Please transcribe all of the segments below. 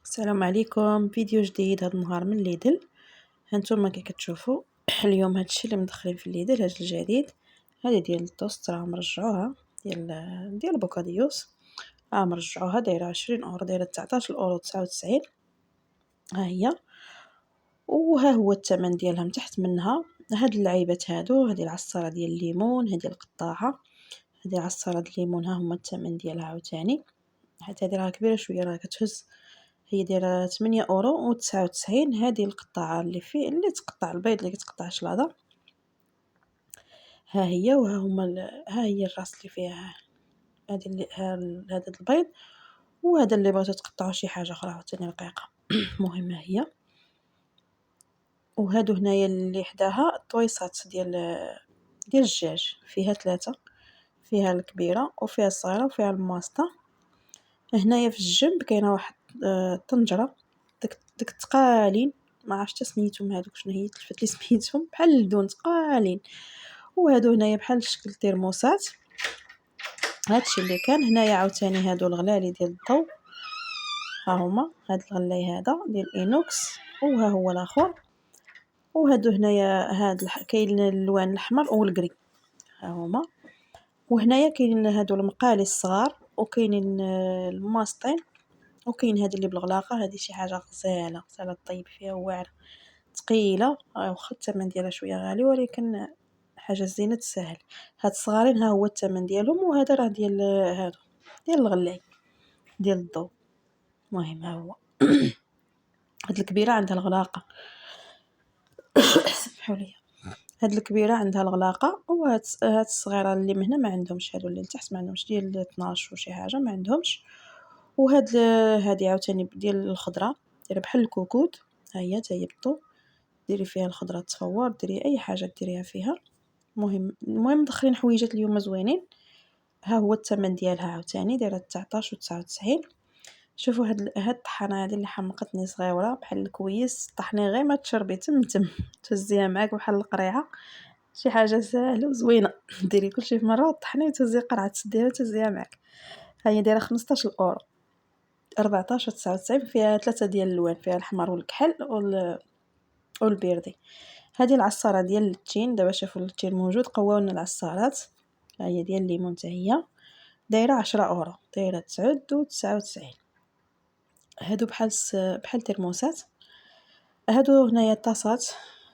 السلام عليكم. فيديو جديد هذا النهار من ليدل. هانتوما كي كتشوفوا اليوم هادشي اللي مدخلين في ليدل هاد الجديد. هذه ديال التوست راهم رجعوها ديال بوكاديوس، راهم رجعوها دايره 20 اورو، دايره 19 اورو 99. ها هي، وها هو الثمن ديالها من تحت منها. هاد اللعيبات هادو، هذه العصاره ديال الليمون، هذه القطاعه، هذه عصاره الليمون، ها هما الثمن ديالها عاوتاني. حتى هذه راه كبيره شويه، راه كتهز. هي دايره 8 اورو و99. هذه القطاعه اللي تقطع البيض، اللي كتقطع شلاضه. ها هي، وها هما ها هي الراس اللي فيها هذه اللي هذا البيض، وهذا اللي بغيتو تقطعوا شي حاجه اخرى عاوتاني رقيقه. مهمه هي. وهادو هنايا اللي حداها الطويصات ديال الدجاج، فيها 3، فيها الكبيره وفيها الصغيره وفيها الماسطه. هنايا في الجنب كاينه واحد طنجره، داك التقالين، ما عرفتش سميتهم هذوك، شنو هي تلفت لي سميتهم، بحال اللدون تقالين. وهادو هنايا بحال شكل ترموسات. هادشي اللي كان هنايا عاوتاني. هادو الغلالي ديال الضو، ها هما. هاد الغلاي هذا ديال اينوكس، وها هو الاخر. وهادو هنايا كاين اللوان الاحمر والكري، ها هما. وهنايا كاين هادو المقالي الصغار، وكاينين الماسطين، وكاين هذه اللي بالغلاقه. هذه شي حاجه غزاله طيب فيها، واعره ثقيله، واخا الثمن ديالها شويه غالي، ولكن حاجه زينه تسهل. هاد الصغارين ها هو الثمن ديالهم، وهذا راه ديال هادو ديال الغلاي ديال الضو. المهم ها هو. هاد الكبيره عندها الغلاقه. سمحوا لي. هاد الكبيره عندها الغلاقه، وهاد الصغيره اللي من هنا ما عندهمش. هادو اللي لتحت ما عندهمش، ديال 12 وشي حاجه ما عندهمش. وهاد هادي عاوتاني ديال الخضره، دايره بحال الكوكوت. ها هي حتى هي بالضو، ديري فيها الخضره تصور، ديري اي حاجه ديريها فيها. المهم مدخلين حويجات اليوم زوينين. ها هو الثمن ديالها عاوتاني، دايره 19 و99. شوفوا هاد الطحانه هذه اللي حمقتني، صغيره بحال الكويس، طحني غير ما تشربي تم تهزيها معاك بحال القريعه. شي حاجه ساهله وزوينه. ديري كلشي في مره وطحني وتهزي قرعه، تسديها وتهزيها معاك. ها هي دايره 15 اورو 14 99. فيها 3 ديال الالوان، فيها الاحمر والكحل والبيردي. هذه العصاره ديال التين، دابا شافوا التين موجود قواونا العصارات. ها هي ديال الليمون حتى هي دايره 10 اورو، دايره 9.99. هادو بحال ترموسات. هادو هنايا طاسات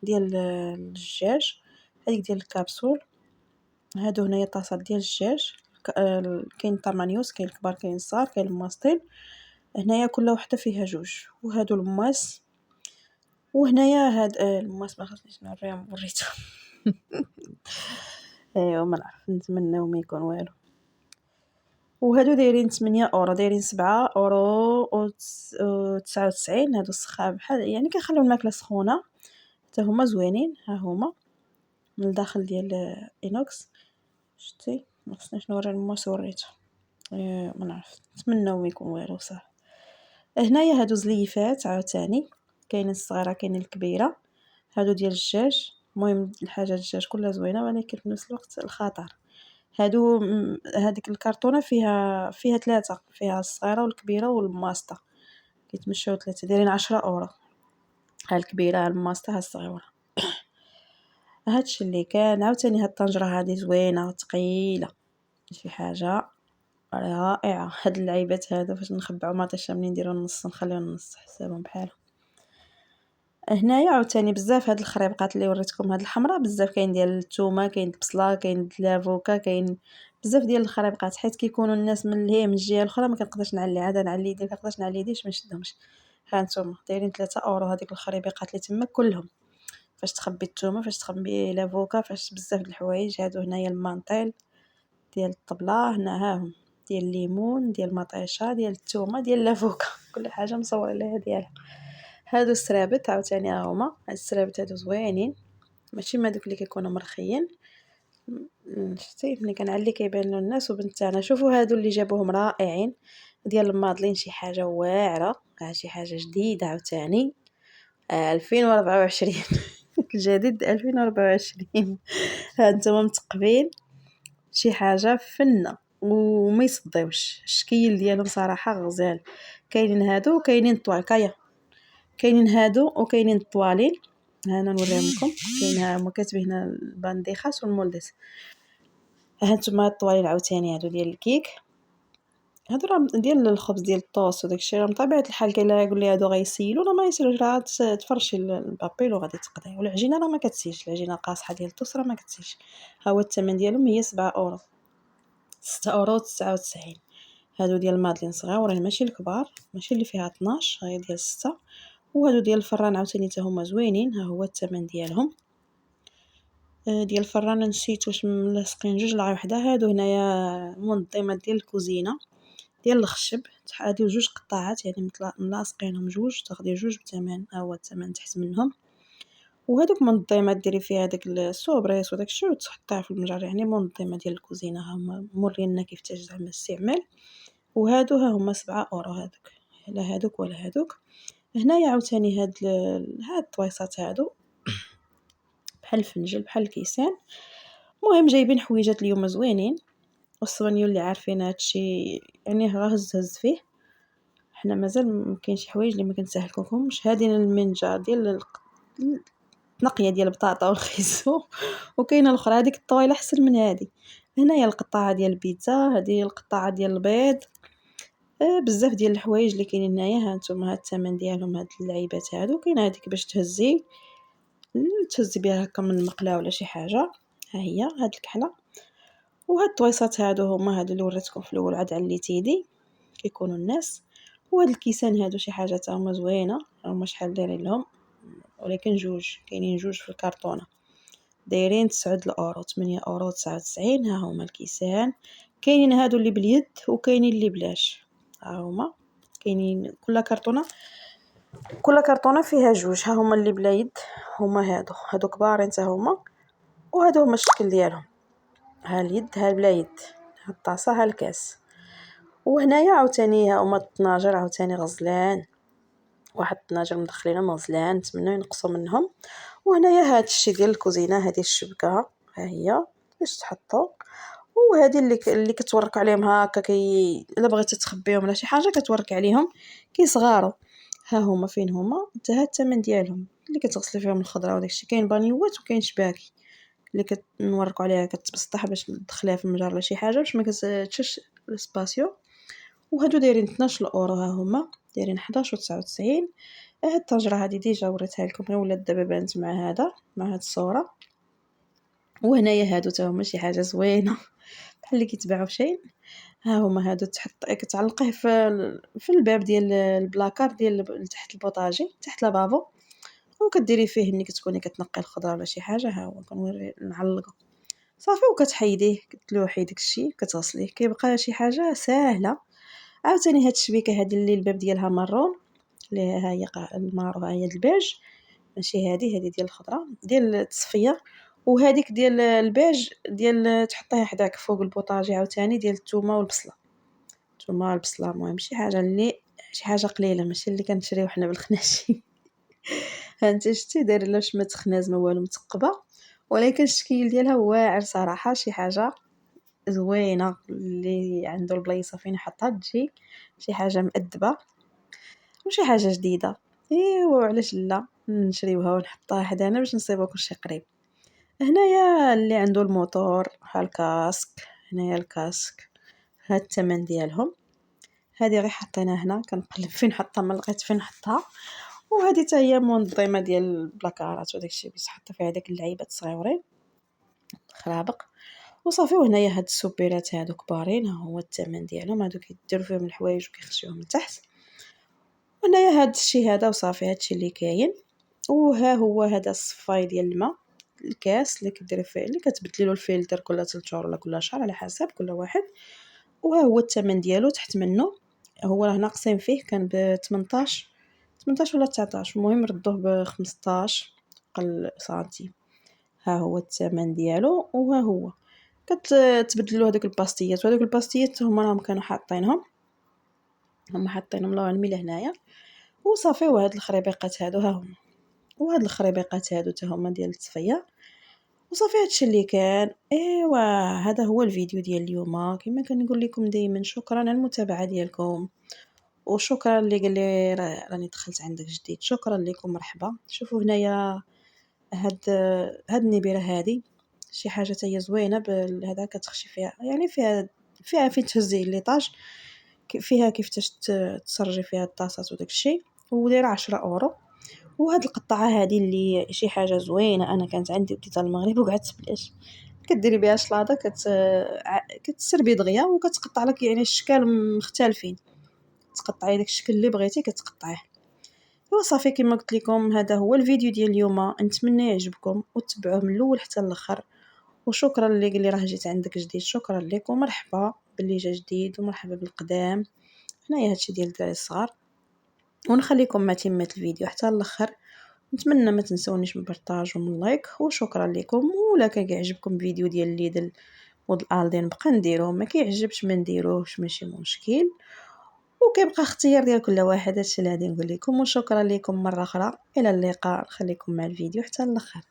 ديال الدجاج، هذيك ديال الكبسول. هادو هنايا طاسات ديال الدجاج، كاين طرمانيوس، كاين الكبار كاين الصغار، كاين الماستين. هنايا كل وحده فيها جوج. وهادو الماس. وهنايا هاد الماس ما خصنيش نوريهم، وريتهم. ايوا ما نعرف، نتمناو ما يكون والو. وهادو دايرين 8 اورو، دايرين 7 اورو و 99. هادو السخاب بحال يعني كيخليو الماكله سخونه، حتى هما زوينين. ها هما من الداخل ديال اينوكس. شتي ما خصنيش نوري الماس، وريته. ما نعرف، نتمناو ما يكون والو صح. هنايا هادو زليفات عاوتاني، كاين الصغيره كاين الكبيره. هادو ديال الدجاج. المهم الحاجه الدجاج كلها زوينه، ولكن في نفس الوقت الخطر. هادو هذيك الكرتونه فيها 3، فيها الصغيره والكبيره والماسطه. كيتمشاو 3، دايرين 10 اورو. ها الكبيره، ها الماسطه، ها الصغيره. هادشي اللي كان عاوتاني. هاد الطنجره هذه زوينه ثقيله، شي حاجه رائعه. هاد اللعيبات هادو فاش نخبعوا مطيشه، منين نديروا النص نخليو النص حسابهم بحالهم. هنايا عاوتاني بزاف هاد الخريبقات اللي وريتكم، هاد الحمراء بزاف، كاين ديال الثومه، كاين البصله، كاين لافوكا، كاين بزاف ديال الخريبقات. حيت كيكونوا الناس من اللي هي من الجهه الاخرى ما كنقدرش نعلي، عاد نعلي يدي، كنقدرش نعلي يديش ما نشدهمش. ها نتوما دايرين 3 اورو هذيك الخريبقات اللي تما كلهم. فاش تخبي الثومه، فاش تخبي لافوكا، فاش بزاف د الحوايج. هادو هنايا المانطيل ديال الطبله، هنا هاهم ديال الليمون، ديال المطيشه، ديال الثومه، ديال لافوكا. كل حاجه مصوره لها ديالها. هادو السرابت عاوتاني هما. هاد السرابت هادو زوينين، ماشي ما دوك اللي كيكونوا مرخيين. شتي ملي كنعلي كيبانوا الناس وبنت انا. شوفوا هادو اللي جابوهم رائعين، ديال الماضلين، شي حاجه واعره، شي حاجه جديده عاوتاني. 2024. الجديد 2024. ها نتوما مثقبين، شي حاجه فنه وما يصديوش. الشكل ديالهم صراحه غزال. كاينين هادو وكاينين الطوالكايه، كاينين هادو وكاينين الطوالين. انا نوريهم لكم. كاين ها هما كاتبين هنا البانديخاس والمولدس. ها نتوما الطوالين عاوتاني هادو ديال الكيك، هادو راه ديال الخبز ديال الطوست وداكشي. راه بطبيعه الحال كاين اللي يقول لي هادو غيسيلوا ولا ما يسيلوش، راه تفرشي البابيل وغادي تقضي. والعجينه راه ما كتسيلش، العجينه قاصحه ديال الطوست راه ما كتسيلش. ها هو الثمن ديالهم هي 7 اورو، 6 اورو 99. هادو ديال المادلين صغاورين ماشي الكبار، ماشي اللي فيها 12، غير ديال 6. وهادو ديال الفران عاوتاني حتى هما زوينين. ها هو الثمن ديالهم. ديال الفران نسيت واش ملاصقين جوج لا وحده. هادو هنايا منظمات ديال الكوزينه ديال الخشب، هادو جوج قطاعات يعني ملاصقينهم جوج، تاخدي جوج بثمن. ها هو الثمن تحت منهم. وهادوك منظمات ديري فيها داك السوبريس وداكشي وتحطيها في المجر، يعني منظمه ديال الكوزينه. ها هما مورينا كيفاش زعما الاستعمال. وهادو ها هما 7 اورو هادوك، لا هادوك ولا هادوك. هنايا عاوتاني هاد الطويصات هادو بحال الفنجل بحال الكيسان. المهم جايبين حويجات اليوم زوينين، والصوانيو اللي عارفين هادشي يعني راه هز فيه. حنا مازال كاين شي حوايج اللي ما كنسهلكمش. هادي المنجه ديال التنقيه ديال البطاطا والخيزو وكاينه الاخرى هذيك الطويله احسن من هادي. هنايا القطعه ديال البيتزا، هذه القطعه ديال البيض. بزاف ديال الحوايج اللي كاينين هنايا. ها نتوما هاد الثمن ديالهم. هاد اللعيبات هادو كاينه هذيك باش تهزي بها هكا من المقله ولا شي حاجه. ها هي هاد الكحله. وهاد الطويصات هادو هما هادو اللي وريتكم في الاول، عاد عليت يدي كيكونوا الناس. وهاد الكيسان هادو شي حاجه تا هما زوينه، هما شحال دايرين لهم، ولكن جوج كاينين جوج في الكرتونه دايرين 9 الاورو، 8 اورو 99. ها هما الكيسان. كاينين هادو اللي باليد وكاينين اللي بلاش. ها هما كاينين كل كرتونه فيها جوج. ها هما اللي بلا يد هما هادو كبارين حتى هما. وهادو هما الشكل ديالهم، ها اليد ها بلا يد، ها الطاسه ها الكاس. وهنايا عاوتاني ها هما الطناجر عاوتاني غزلان، واحد الطناجر مدخلينهم غزلان، نتمنى ينقصوا منهم. وهنايا هاد الشيء ديال الكوزينه، هذه الشبكه ها هي باش تحطوا. وهذه اللي كتورك عليهم هكا الا بغيتي تخبيهم ولا شي حاجه كتورك عليهم كي صغارو. ها هما فين هما حتى ها الثمن ديالهم اللي كتغسلي فيهم الخضره وداكشي. كاين بانيوات وكاين شباكي اللي كنوركوا عليها كتبسطح باش تدخليها في المجر ولا شي حاجه باش ما كتشش السباسيو. وهادو دايرين 12 اورو. ها هما دايرين 11.99. هاد الطنجره هذه ديجا وريتها لكم، ولات دابا بانت مع هذا مع هاد الصوره. وهنايا هادو تا هما شي حاجه زوينه بحال اللي كيتباعوا في شين. ها هما هادو كتعلقيه في الباب ديال البلاكار ديال تحت البوطاجي تحت لابافو، وكديري فيه ملي كتكوني كتنقي الخضره ولا شي حاجه. ها هو كنوري نعلقو صافي، وكتحيديه كتلوحي داكشي كتغسليه كيبقى شي حاجه ساهله. عاوتاني هاد الشبيكه هذه اللي الباب ديالها مارون، اللي ها هي المارو، ها هي البيج، ماشي هذه ديال الخضره ديال التصفيه. وهذيك ديال البيج ديال تحطيها حداك فوق البوطاجي عاوتاني ديال الثومه والبصله. الثومه والبصله المهم شي حاجه قليله، ماشي اللي كنشريو حنا بالخناشي. ها انت شتي داير لا شمات خناز ما والو متقبه، ولكن الشكل ديالها واعر صراحه. شي حاجه زوينه اللي عنده البلايصه فين يحطها تجي شي حاجه مؤدبه وشي حاجه جديده. ايوا علاش لا نشريوها ونحطها حدانا باش نصيبو كلشي قريب. هنايا اللي عنده الموتور ها الكاسك، هنايا الكاسك ها الثمن ديالهم. هذه غير حطينا هنا كنقلب فين نحطها ما لقيت فين نحطها. وهذه حتى هي منظمه ديال البلاكارات وداكشي باش تحط فيها داك اللعيبات الصغيورين خرابق وصافي. وهنايا هاد السوبيرات هادو كبارين، ها هو الثمن ديالهم. هادو كيديروا فيهم الحوايج وكيخشيوهم لتحت. وهنايا هاد الشيء هذا وصافي هادشي اللي كاين. وها هو هذا الصفاي ديال الماء، الكاس اللي كديري فيه اللي كتبدلي له الفلتر كل 3 شهور ولا كل شهر على حسب كل واحد. وها هو الثمن ديالو تحت منه. هو راه ناقصين فيه كان ب 18 ولا 19، المهم ردوه ب 15 قل سنتيم. ها هو الثمن ديالو. وها هو كتبدلوا هذوك الباستيات، وهذوك الباستيات هما راهم كانوا حاطينهم الله علمي لهنايا وصافي. وهاد الخريبيقات هادو ها هما، وهاد الخريبيقات هادو حتى هما ديال التصفيه وصافي. هادشي اللي كان. ايوا هذا هو الفيديو ديال اليوم. كما كنقول لكم دائما شكرا على المتابعه ديالكم، وشكرا اللي قال لي راني دخلت عندك جديد. شكرا لكم، مرحبا. شوفوا هنايا هاد النبيره هادي شي حاجه تاهي زوينه بهذا، كتخشي فيها يعني فيها فين تهزي ليطاج، فيها كيفاش تسرجي فيها الطاسات وداك الشيء، ودايره 10 اورو. وهاد القطعه هادي اللي شي حاجه زوينه، انا كانت عندي وديتها المغرب وقعدت بلاش. كديري بها شلاضه، كتسربي دغيا وكتقطع لك يعني الاشكال مختلفين، تقطعي داك الشكل اللي بغيتي كتقطعيه. وصافي كما قلت لكم، هذا هو الفيديو ديال اليوم. نتمنى يعجبكم وتتبعوه من الاول حتى الاخر. وشكرا اللي قال لي راه جيت عندك جديد. شكرا لكم، مرحبا باللي جا جديد ومرحبا بالقدام. هنايا هادشي ديال الدراري الصغار. ونخليكم مع تمه الفيديو حتى الاخر. نتمنى ما تنسونيش من بارطاج ومن لايك. وشكرا لكم. ولا كان كيعجبكم الفيديو ديال ليدل ود الالدين بقى نديروه، ما كيعجبش ما نديروهش، ماشي مشكل. وكيبقى اختيار ديال كل واحد. هادشي اللي غادي نقول لكم. وشكرا لكم مره اخرى، الى اللقاء. نخليكم مع الفيديو حتى الاخر.